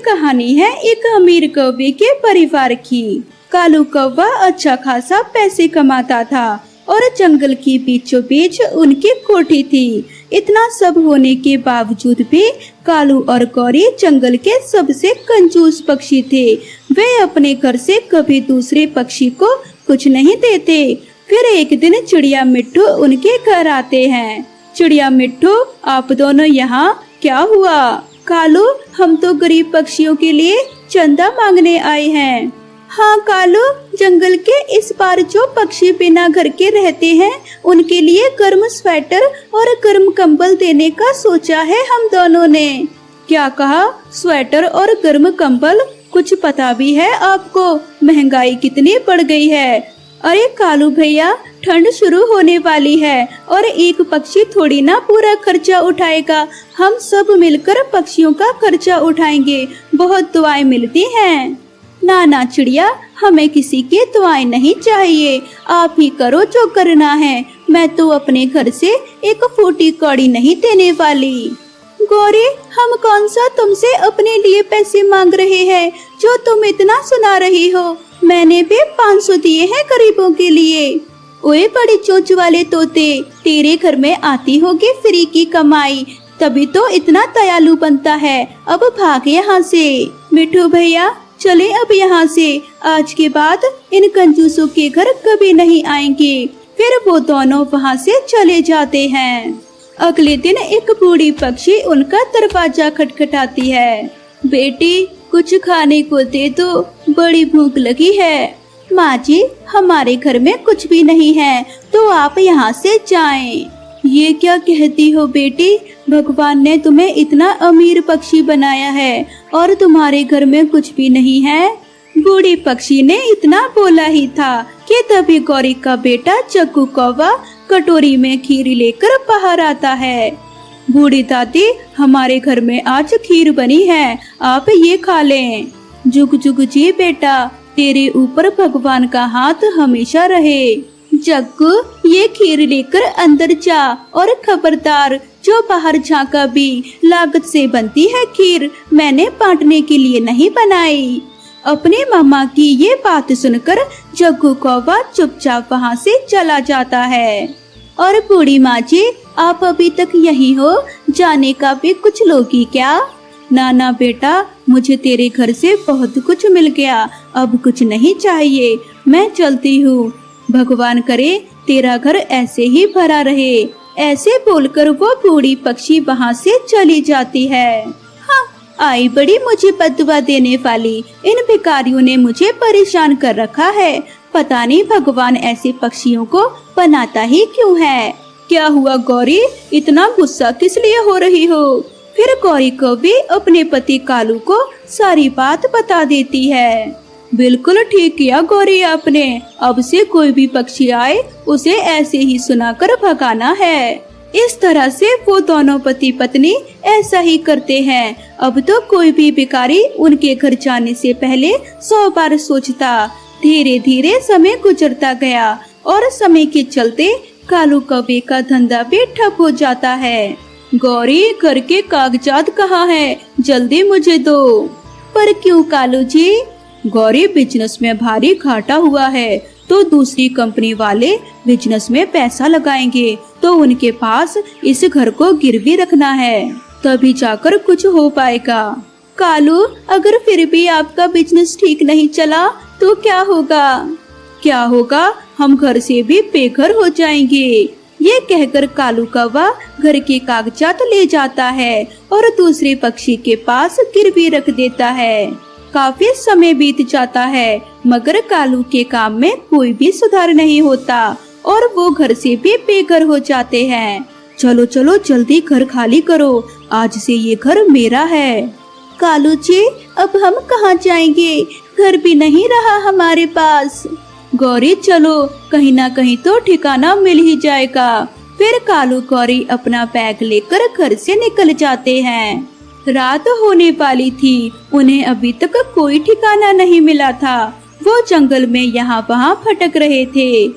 कहानी है एक अमीर कौवे के परिवार की। कालू कौवा अच्छा खासा पैसे कमाता था और जंगल की बीचों बीच उनकी कोठी थी। इतना सब होने के बावजूद भी कालू और गौरी जंगल के सबसे कंजूस पक्षी थे। वे अपने घर से कभी दूसरे पक्षी को कुछ नहीं देते। फिर एक दिन चिड़िया मिट्ठू उनके घर आते हैं। चिड़िया मिट्ठू, आप दोनों यहाँ क्या हुआ? कालू, हम तो गरीब पक्षियों के लिए चंदा मांगने आए हैं। हाँ कालू, जंगल के इस पार जो पक्षी बिना घर के रहते हैं उनके लिए गर्म स्वेटर और गर्म कंबल देने का सोचा है हम दोनों ने। क्या कहा? स्वेटर और गर्म कंबल? कुछ पता भी है आपको महंगाई कितनी बढ़ गई है? अरे कालू भैया, ठंड शुरू होने वाली है और एक पक्षी थोड़ी ना पूरा खर्चा उठाएगा। हम सब मिलकर पक्षियों का खर्चा उठाएंगे, बहुत दुआएं मिलती हैं। ना ना चिड़िया, हमें किसी की दुआएं नहीं चाहिए, आप ही करो जो करना है। मैं तो अपने घर से एक फूटी कौड़ी नहीं देने वाली। गौरी, हम कौन सा तुमसे अपने लिए पैसे मांग रहे हैं जो तुम इतना सुना रही हो? मैंने भी 500 दिए हैं गरीबों के लिए। ओए बड़ी चोंच वाले तोते, तेरे घर में आती होगी फ्री की कमाई, तभी तो इतना दयालु बनता है। अब भाग यहाँ से। मिट्ठू भैया, चले अब यहाँ से। आज के बाद इन कंजूसों के घर कभी नहीं आएंगे। फिर वो दोनों वहाँ से चले जाते हैं। अगले दिन एक बूढ़ी पक्षी उनका दरवाजा खटखटाती है। बेटी, कुछ खाने को दे दो, बड़ी भूख लगी है। माँ जी, हमारे घर में कुछ भी नहीं है, तो आप यहाँ से जाएं। ये क्या कहती हो बेटी? भगवान ने तुम्हें इतना अमीर पक्षी बनाया है और तुम्हारे घर में कुछ भी नहीं है। बूढ़ी पक्षी ने इतना बोला ही था कि तभी गौरी का बेटा जग्गू कौवा कटोरी में खीर लेकर बाहर आता है। बूढ़ी दादी, हमारे घर में आज खीर बनी है, आप ये खा लें। जुग जुग जी बेटा, तेरे ऊपर भगवान का हाथ हमेशा रहे। जग्गू, ये खीर लेकर अंदर जा और खबरदार, जो बाहर झांका भी, लागत से बनती है खीर, मैंने बांटने के लिए नहीं बनाई। अपने मामा की ये बात सुनकर जग्गू कौवा चुपचाप वहाँ से चला जाता है। और बूढ़ी माँ जी, आप अभी तक यही हो, जाने का भी कुछ लोगी क्या? ना बेटा, मुझे तेरे घर से बहुत कुछ मिल गया, अब कुछ नहीं चाहिए, मैं चलती हूँ। भगवान करे तेरा घर ऐसे ही भरा रहे। ऐसे बोलकर वो बूढ़ी पक्षी वहाँ से चली जाती है। हाँ, आई बड़ी मुझे बददुआ देने वाली। इन भिखारियों ने मुझे परेशान कर रखा है। पता नहीं भगवान ऐसे पक्षियों को बनाता ही क्यों है। क्या हुआ गौरी, इतना गुस्सा किस लिए हो रही हो? फिर गौरी को भी अपने पति कालू को सारी बात बता देती है। बिल्कुल ठीक किया गौरी आपने, अब से कोई भी पक्षी आए उसे ऐसे ही सुनाकर भगाना है। इस तरह से वो दोनों पति पत्नी ऐसा ही करते हैं। अब तो कोई भी भिखारी उनके घर जाने से पहले 100 बार सोचता। धीरे धीरे समय गुजरता गया और समय के चलते कालू कौवे का धंधा भी ठप हो जाता है। गौरी, घर के कागजात कहाँ है? जल्दी मुझे दो। पर क्यों कालू जी? गौरी, बिजनेस में भारी घाटा हुआ है, तो दूसरी कंपनी वाले बिजनेस में पैसा लगाएंगे, तो उनके पास इस घर को गिरवी रखना है, तभी जाकर कुछ हो पाएगा। कालू, अगर फिर भी आपका बिजनेस ठीक नहीं चला तो क्या होगा? क्या होगा? हम घर से भी बेघर हो जाएंगे। ये कहकर कालू कौवा घर के कागजात ले जाता है और दूसरे पक्षी के पास गिरवी रख देता है। काफी समय बीत जाता है, मगर कालू के काम में कोई भी सुधार नहीं होता और वो घर से भी बेघर हो जाते हैं। चलो चलो जल्दी घर खाली करो, आज से ये घर मेरा है। कालू जी, अब हम कहाँ जाएंगे? घर भी नहीं रहा हमारे पास। गौरी, चलो, कहीं ना कहीं तो ठिकाना मिल ही जाएगा। फिर कालू गौरी अपना बैग लेकर घर से निकल जाते हैं। रात होने वाली थी, उन्हें अभी तक कोई ठिकाना नहीं मिला था। वो जंगल में यहाँ वहाँ भटक रहे थे।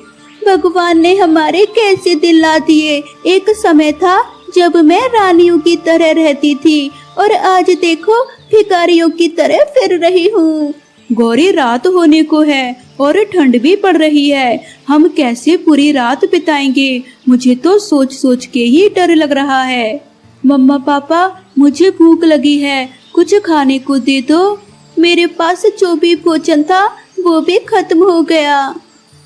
भगवान ने हमारे कैसे दिल ला दिए। एक समय था जब मैं रानियों की तरह रहती थी, और आज देखो भिखारियों की तरह फिर रही हूँ। गौरी, रात होने को है और ठंड भी पड़ रही है, हम कैसे पूरी रात बिताएंगे? मुझे तो सोच सोच के ही डर लग रहा है। मम्मा पापा, मुझे भूख लगी है, कुछ खाने को दे दो। मेरे पास जो भी भोजन था वो भी खत्म हो गया,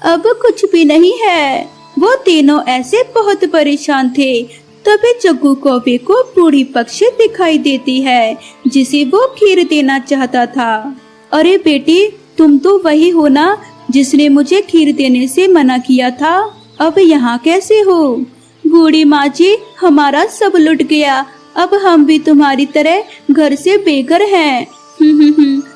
अब कुछ भी नहीं है। वो तीनों ऐसे बहुत परेशान थे। तभी जग्गू कौवे को बूढ़ी पक्षी दिखाई देती है जिसे वो खीर देना चाहता था। अरे बेटी, तुम तो वही हो ना जिसने मुझे खीर देने से मना किया था, अब यहाँ कैसे हो? बूढ़ी माँ जी, हमारा सब लुट गया, अब हम भी तुम्हारी तरह घर से बेघर हैं।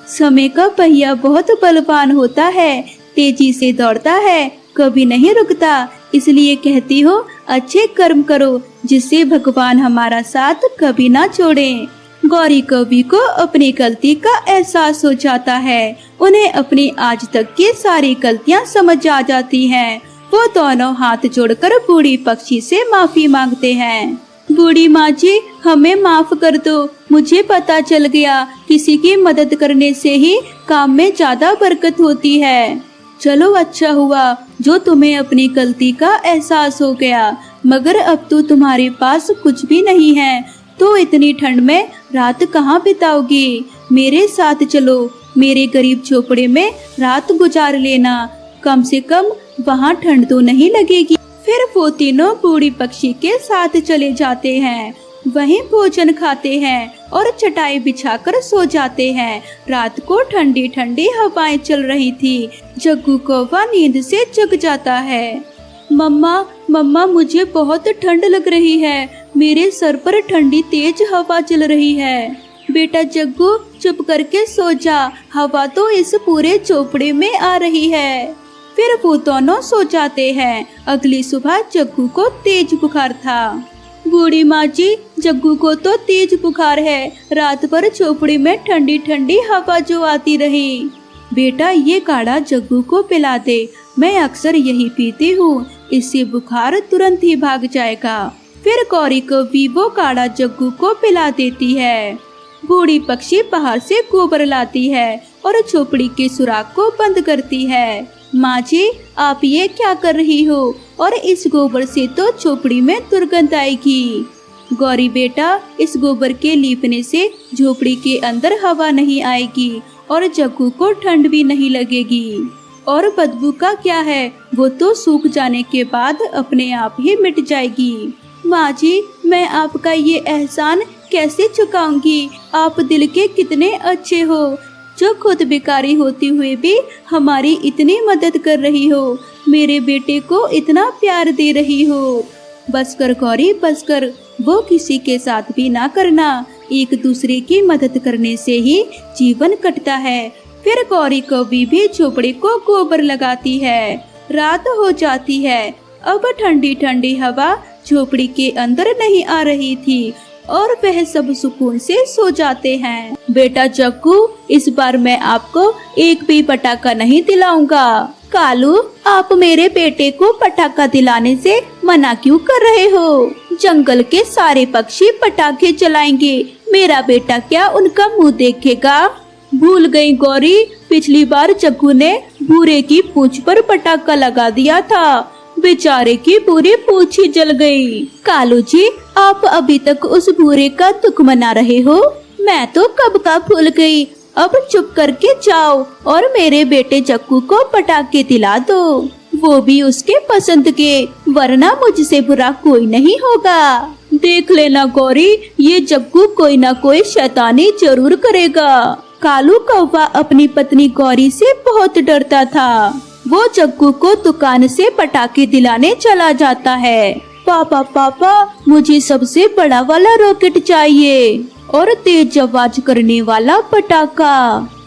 समय का पहिया बहुत बलवान होता है, तेजी से दौड़ता है, कभी नहीं रुकता। इसलिए कहती हो अच्छे कर्म करो जिससे भगवान हमारा साथ कभी ना छोड़ें। गौरी कवि को अपनी गलती का एहसास हो जाता है। उन्हें अपनी आज तक की सारी गलतियां समझ आ जाती हैं। वो दोनों हाथ जोड़कर बूढ़ी पक्षी से माफी मांगते हैं। बूढ़ी माँ जी, हमें माफ कर दो। मुझे पता चल गया किसी की मदद करने से ही काम में ज्यादा बरकत होती है। चलो, अच्छा हुआ जो तुम्हें अपनी गलती का एहसास हो गया, मगर अब तो तुम्हारे पास कुछ भी नहीं है, तो इतनी ठंड में रात कहाँ बिताओगी? मेरे साथ चलो, मेरे गरीब झोपड़े में रात गुजार लेना, कम से कम वहाँ ठंड तो नहीं लगेगी। फिर वो तीनों बूढ़ी पक्षी के साथ चले जाते हैं, वहीं भोजन खाते हैं और चटाई बिछाकर सो जाते हैं। रात को ठंडी ठंडी हवाएं चल रही थी। जग्गू कौवा नींद से जग जाता है। मम्मा, मुझे बहुत ठंड लग रही है, मेरे सर पर ठंडी तेज हवा चल रही है। बेटा जग्गू, चुप करके सो जा, हवा तो इस पूरे झोपड़े में आ रही है। फिर वो दोनों सो जाते हैं। अगली सुबह जग्गू को तेज बुखार था। बूढ़ी माँ जी, जग्गू को तो तेज बुखार है, रात भर झोपड़ी में ठंडी ठंडी हवा जो आती रही। बेटा, ये काढ़ा जग्गू को पिला दे, मैं अक्सर यही पीती हूँ, इससे बुखार तुरंत ही भाग जाएगा। फिर गौरी को भी वो काढ़ा जग्गू को पिला देती है। बूढ़ी पक्षी बाहर से गोबर लाती है और झोपड़ी के सुराख को बंद करती है। माँ जी, आप ये क्या कर रही हो? और इस गोबर से तो झोपड़ी में दुर्गंध आएगी। गौरी बेटा, इस गोबर के लीपने से झोपड़ी के अंदर हवा नहीं आएगी और जग्गू को ठंड भी नहीं लगेगी। और बदबू का क्या है, वो तो सूख जाने के बाद अपने आप ही मिट जाएगी। माँ जी, मैं आपका ये एहसान कैसे चुकाऊंगी? आप दिल के कितने अच्छे हो, जो खुद भिखारी होती हुए भी हमारी इतनी मदद कर रही हो, मेरे बेटे को इतना प्यार दे रही हो। बस कर गौरी, बस कर, वो किसी के साथ भी ना करना, एक दूसरे की मदद करने से ही जीवन कटता है। फिर गौरी कवि भी झोपड़ी को गोबर लगाती है। रात हो जाती है। अब ठंडी ठंडी हवा झोपड़ी के अंदर नहीं आ रही थी और वह सब सुकून से सो जाते हैं। बेटा जग्गू, इस बार मैं आपको एक भी पटाखा नहीं दिलाऊंगा। कालू, आप मेरे बेटे को पटाखा दिलाने से मना क्यों कर रहे हो? जंगल के सारे पक्षी पटाखे चलाएंगे, मेरा बेटा क्या उनका मुंह देखेगा? भूल गई गौरी, पिछली बार जग्गू ने भूरे की पूंछ पर पटाखा लगा दिया था, बेचारे की पूरी पूंछ ही जल गई। कालू जी, आप अभी तक उस भूरे का दुख मना रहे हो? मैं तो कब का भूल गई। अब चुप करके जाओ और मेरे बेटे जग्गू को पटाखे दिला दो, वो भी उसके पसंद के, वरना मुझसे बुरा कोई नहीं होगा। देख लेना गौरी, ये जग्गू कोई ना कोई शैतानी जरूर करेगा। कालू कौवा अपनी पत्नी गौरी से बहुत डरता था। वो जग्गू को दुकान से पटाखे दिलाने चला जाता है। पापा, मुझे सबसे बड़ा वाला रॉकेट चाहिए और तेज आवाज करने वाला पटाखा।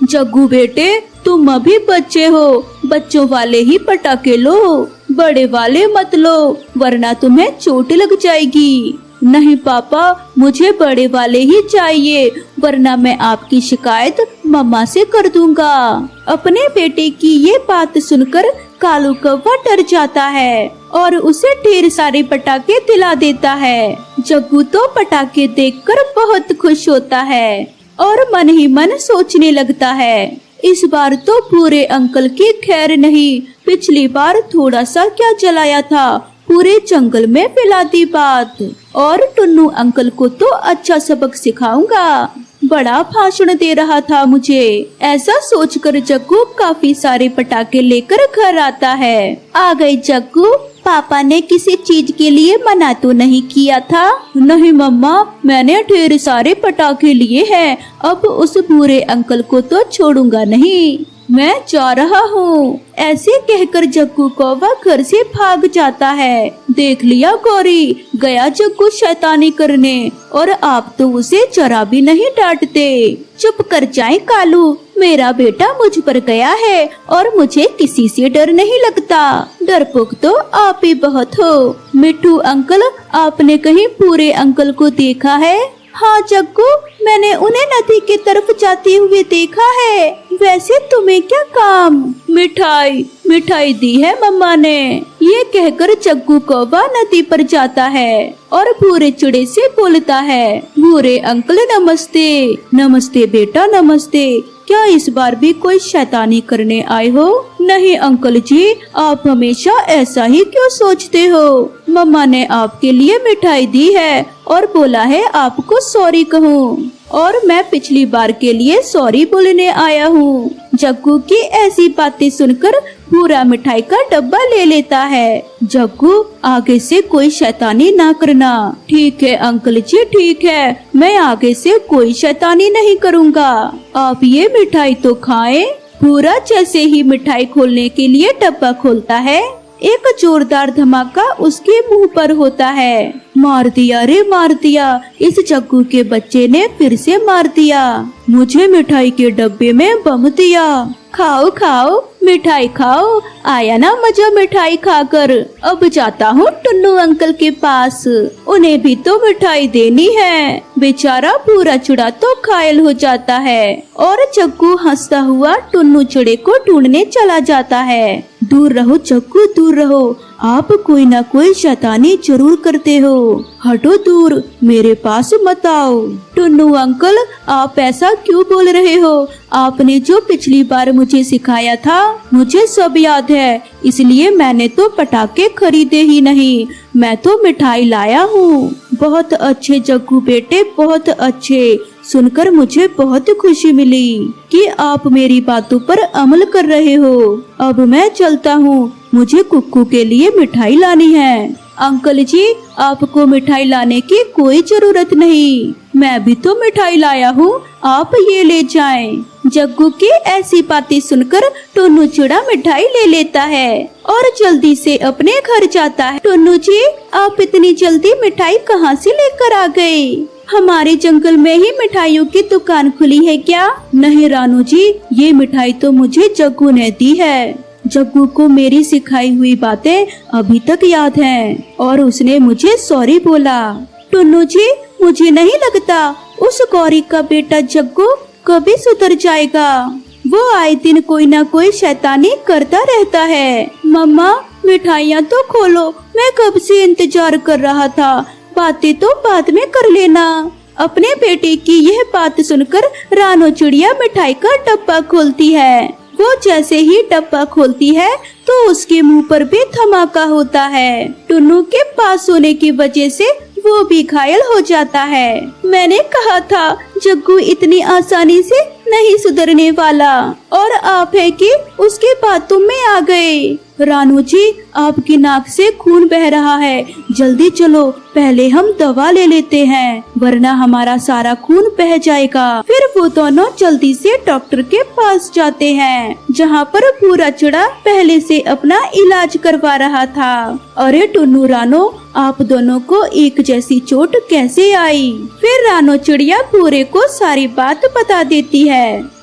जग्गू बेटे, तुम अभी बच्चे हो, बच्चों वाले ही पटाखे लो, बड़े वाले मत लो, वरना तुम्हें चोट लग जाएगी। नहीं पापा, मुझे बड़े वाले ही चाहिए, वरना मैं आपकी शिकायत मम्मा से कर दूंगा। अपने बेटे की ये बात सुनकर कालू कौवा डर जाता है और उसे ढेर सारे पटाखे दिला देता है। जग्गू तो पटाखे देखकर बहुत खुश होता है और मन ही मन सोचने लगता है, इस बार तो पूरे अंकल की खैर नहीं, पिछली बार थोड़ा सा क्या जलाया था, पूरे जंगल में फैला दी बात, और टुन्नू अंकल को तो अच्छा सबक सिखाऊंगा। बड़ा भाषण दे रहा था मुझे। ऐसा सोचकर जग्गू काफी सारे पटाखे लेकर घर आता है। आ गई जग्गू, पापा ने किसी चीज के लिए मना तो नहीं किया था? नहीं मम्मा, मैंने ढेर सारे पटाखे लिए हैं, अब उस बुरे अंकल को तो छोड़ूंगा नहीं, मैं जा रहा हूँ। ऐसे कहकर जग्गू कौवा घर से भाग जाता है। देख लिया गौरी, गया जग्गू शैतानी करने, और आप तो उसे जरा भी नहीं डांटते। चुप कर जाए कालू, मेरा बेटा मुझ पर गया है और मुझे किसी से डर नहीं लगता। डरपोक तो आप ही बहुत हो। मिट्ठू अंकल, आपने कहीं पूरे अंकल को देखा है? हाँ जग्गू, मैंने उन्हें नदी की तरफ जाते हुए देखा है। वैसे तुम्हें क्या काम? मिठाई दी है मम्मा ने। ये कहकर जग्गू कौवा नदी पर जाता है और भूरे चिड़े से बोलता है, भूरे अंकल नमस्ते। नमस्ते बेटा नमस्ते, क्या इस बार भी कोई शैतानी करने आए हो? नहीं अंकल जी, आप हमेशा ऐसा ही क्यों सोचते हो? मम्मा ने आपके लिए मिठाई दी है और बोला है आपको सॉरी कहूँ, और मैं पिछली बार के लिए सॉरी बोलने आया हूँ। जग्गू की ऐसी बातें सुनकर भूरा मिठाई का डब्बा ले लेता है। जग्गू, आगे से कोई शैतानी ना करना। ठीक है अंकल जी, ठीक है, मैं आगे से कोई शैतानी नहीं करूँगा। आप ये मिठाई तो खाएं। भूरा जैसे ही मिठाई खोलने के लिए डब्बा खोलता है, एक जोरदार धमाका उसके मुंह पर होता है। मार दिया रे मार दिया, इस जग्गू के बच्चे ने फिर से मार दिया। मुझे मिठाई के डब्बे में बम दिया। खाओ खाओ मिठाई खाओ, आया ना मजा मिठाई खाकर। अब जाता हूँ टुन्नू अंकल के पास, उन्हें भी तो मिठाई देनी है। बेचारा भूरा चिड़ा तो घायल हो जाता है और जग्गू हंसता हुआ टुन्नू चिड़े को ढूंढने चला जाता है। दूर रहो जग्गू, दूर रहो, आप कोई ना कोई शैतानी जरूर करते हो, हटो दूर, मेरे पास मत आओ। टुन्नू अंकल, आप ऐसा क्यों बोल रहे हो? आपने जो पिछली बार मुझे सिखाया था, मुझे सब याद है, इसलिए मैंने तो पटाखे खरीदे ही नहीं, मैं तो मिठाई लाया हूँ। बहुत अच्छे जग्गू बेटे, बहुत अच्छे। सुनकर मुझे बहुत खुशी मिली कि आप मेरी बातों पर अमल कर रहे हो। अब मैं चलता हूँ, मुझे कुक्कू के लिए मिठाई लानी है। अंकल जी, आपको मिठाई लाने की कोई जरूरत नहीं, मैं भी तो मिठाई लाया हूँ, आप ये ले जाएं। जग्गू की ऐसी बातें सुनकर टुन्नू चिड़ा मिठाई ले लेता है और जल्दी से अपने घर जाता है। टुन्नू जी, आप इतनी जल्दी मिठाई कहाँ से लेकर आ गए? हमारे जंगल में ही मिठाइयों की दुकान खुली है क्या? नहीं रानू जी, ये मिठाई तो मुझे जग्गू ने दी है। जग्गू को मेरी सिखाई हुई बातें अभी तक याद हैं और उसने मुझे सॉरी बोला। टुन्नू जी, मुझे नहीं लगता उस गौरी का बेटा जग्गू कभी सुधर जाएगा। वो आए दिन कोई ना कोई शैतानी करता रहता है। मम्मा, मिठाइयाँ तो खोलो, मैं कब से इंतजार कर रहा था, बातें तो बाद में कर लेना। अपने बेटे की यह बात सुनकर रानो चिड़िया मिठाई का डब्बा खोलती है। वो जैसे ही डब्बा खोलती है तो उसके मुंह पर भी धमाका होता है। टुन्नू के पास होने की वजह से वो भी घायल हो जाता है। मैंने कहा था जग्गू इतनी आसानी से नहीं सुधरने वाला, और आप है कि उसके बातों में आ गए। रानू जी, आपकी नाक से खून बह रहा है, जल्दी चलो, पहले हम दवा ले लेते हैं, वरना हमारा सारा खून बह जाएगा। फिर वो दोनों जल्दी से डॉक्टर के पास जाते हैं, जहाँ पर भूरा चिड़ा पहले से अपना इलाज करवा रहा था। अरे टुन्नू रानो, आप दोनों को एक जैसी चोट कैसे आई? फिर रानो चिड़िया भूरे को सारी बात बता देती है।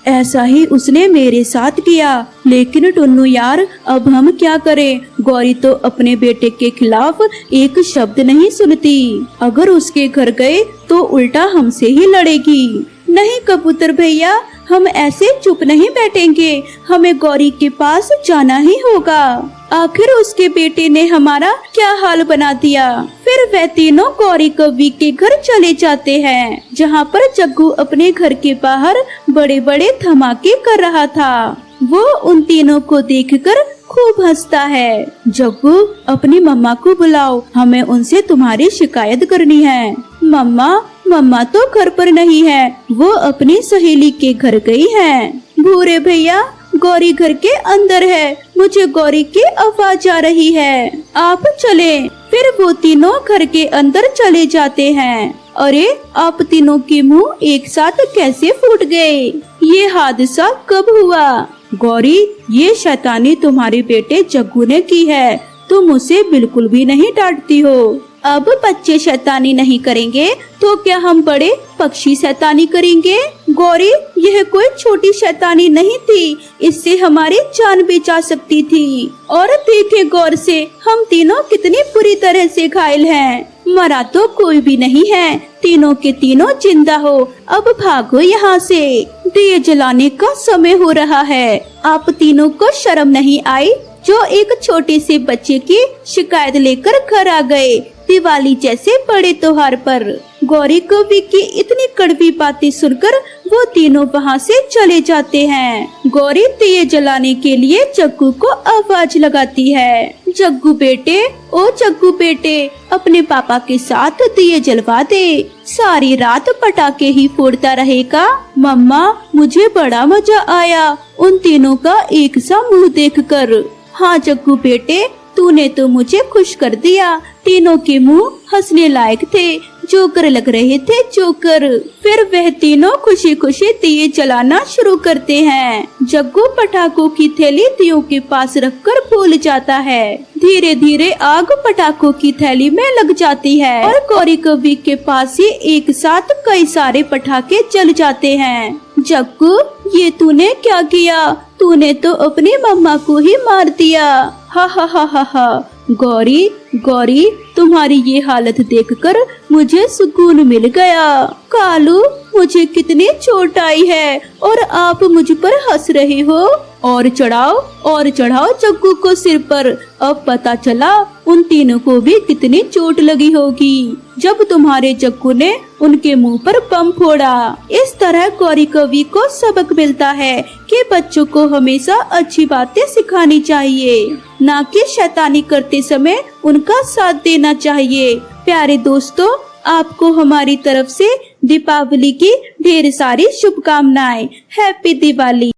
ऐसा ही उसने मेरे साथ किया, लेकिन टुन्नू यार, अब हम क्या करें? गौरी तो अपने बेटे के खिलाफ एक शब्द नहीं सुनती, अगर उसके घर गए तो उल्टा हमसे ही लड़ेगी। नहीं कबूतर भैया, हम ऐसे चुप नहीं बैठेंगे, हमें गौरी के पास जाना ही होगा। आखिर उसके बेटे ने हमारा क्या हाल बना दिया। फिर वह तीनों गौरी कव्वी के घर चले जाते हैं, जहाँ पर जग्गू अपने घर के बाहर बड़े बड़े धमाके कर रहा था। वो उन तीनों को देखकर खूब हंसता है। जग्गू, अपनी मम्मा को बुलाओ, हमें उनसे तुम्हारी शिकायत करनी है। मम्मा तो घर पर नहीं है, वो अपनी सहेली के घर गई है। भूरे भैया, गौरी घर के अंदर है, मुझे गौरी की आवाज आ रही है, आप चले। फिर वो तीनों घर के अंदर चले जाते हैं। अरे, आप तीनों के मुंह एक साथ कैसे फूट गए? ये हादसा कब हुआ? गौरी, ये शैतानी तुम्हारे बेटे जग्गू ने की है, तुम उसे बिल्कुल भी नहीं डांटती हो। अब बच्चे शैतानी नहीं करेंगे तो क्या हम बड़े पक्षी शैतानी करेंगे? गौरी, यह कोई छोटी शैतानी नहीं थी, इससे हमारी जान भी जा सकती थी। और देखे गौर से, हम तीनों कितनी बुरी तरह से घायल हैं। मरा तो कोई भी नहीं है, तीनों के तीनों जिंदा हो। अब भागो यहाँ से, दिए जलाने का समय हो रहा है। आप तीनों को शर्म नहीं आई जो एक छोटे से बच्चे की शिकायत लेकर घर आ गए, दिवाली जैसे बड़े त्योहार पर। गौरी कव्वी की इतनी कड़वी बातें सुनकर वो तीनों वहाँ से चले जाते हैं। गौरी दिए जलाने के लिए जग्गू को आवाज लगाती है। जग्गू बेटे, ओ जग्गू बेटे, अपने पापा के साथ दिए जलवा दे, सारी रात पटाखे ही फोड़ता रहेगा। मम्मा, मुझे बड़ा मजा आया उन तीनों का एक सा मुँह देखकर। हाँ जग्गू बेटे, तूने तो मुझे खुश कर दिया। तीनों के मुंह हंसने लायक थे, जोकर लग रहे थे, जोकर। फिर वह तीनों खुशी खुशी दिए जलाना शुरू करते हैं। जग्गू पटाखों की थैली दियों के पास रखकर भूल जाता है। धीरे धीरे आग पटाखों की थैली में लग जाती है और गौरी कव्वी के पास ही एक साथ कई सारे पटाखे जल जाते हैं। जग्गू, ये तूने क्या किया? तूने तो अपनी मम्मा को ही मार दिया। हा हा हा हा हा। गौरी, तुम्हारी ये हालत देखकर मुझे सुकून मिल गया। कालू, मुझे कितनी चोट आई है और आप मुझ पर हंस रहे हो। और चढ़ाओ जग्गू को सिर पर। अब पता चला उन तीनों को भी कितनी चोट लगी होगी जब तुम्हारे जग्गू ने उनके मुंह पर बम फोड़ा। इस तरह गौरी कव्वी को सबक मिलता है कि बच्चों को हमेशा अच्छी बातें सिखानी चाहिए, ना कि शैतानी करते समय उनका साथ देना चाहिए। प्यारे दोस्तों, आपको हमारी तरफ से दीपावली की ढेर सारी शुभकामनाएं। हैप्पी दिवाली।